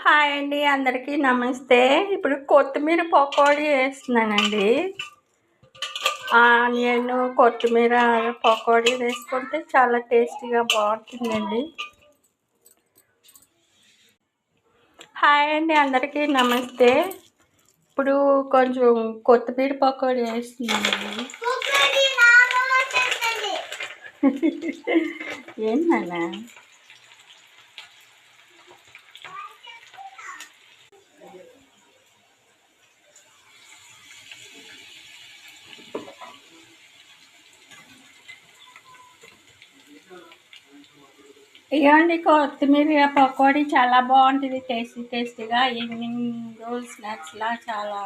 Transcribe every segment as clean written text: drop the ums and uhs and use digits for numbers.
Hi అండి, అందరికీ నమస్తే. ఇప్పుడు కొత్తిమీర పకోడీ వేస్తున్నానండి. ఆనియన్ కొత్తిమీర పకోడీ వేసుకుంటే చాలా టేస్టీగా బాగుంటుందండి. హాయ్ అండి, అందరికీ నమస్తే. ఇప్పుడు కొంచెం కొత్తిమీర పకోడీ వేస్తున్నానండి. ఏంటన్నా ఇవ్వండి, కొత్తిమీర పకోడీ చాలా బాగుంటుంది. టేస్టీగా ఈవినింగ్ స్నాక్స్లా చాలా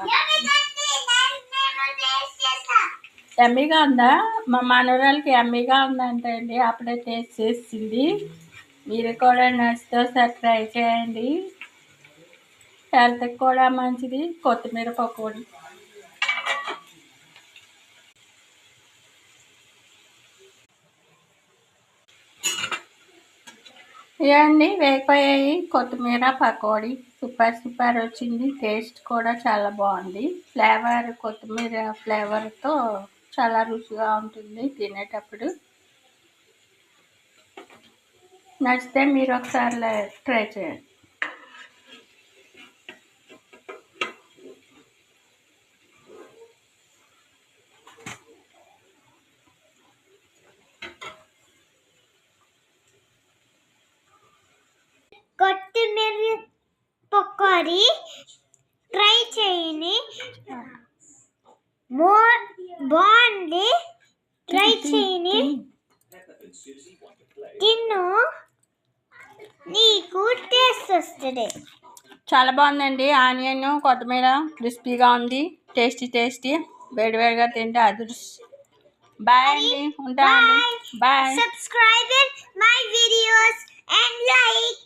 ఎమ్మీగా ఉందా. మా మనవరాలకి ఎమ్మీగా ఉందంటే అండి, అప్పుడే టేస్ట్ చేసింది. మీరు కూడా నట్స్తో ట్రై చేయండి. హెల్త్కి కూడా మంచిది కొత్తిమీర పకోడీ. ఇవన్నీ వేగిపోయాయి. కొత్తిమీర పకోడీ సూపర్ వచ్చింది. టేస్ట్ కూడా చాలా బాగుంది. ఫ్లేవర్ కొత్తిమీర ఫ్లేవర్తో చాలా రుచిగా ఉంటుంది తినేటప్పుడు. నచ్చితే మీరు ఒకసారి ట్రై చేయండి. కొత్తిమీర పకోడీ ట్రై చేయండి. బాగుంది, ట్రై చేయండి. తిన్ను, నీకు టేస్ట్ వస్తుంది. చాలా బాగుందండి. ఆనియన్ కొత్తిమీర క్రిస్పీగా ఉంది. టేస్టీ వేడివేడిగా తింటే అదృష్టం. బాయ్ అండి, ఉంటామండి. Bye. Subscribe my videos and like.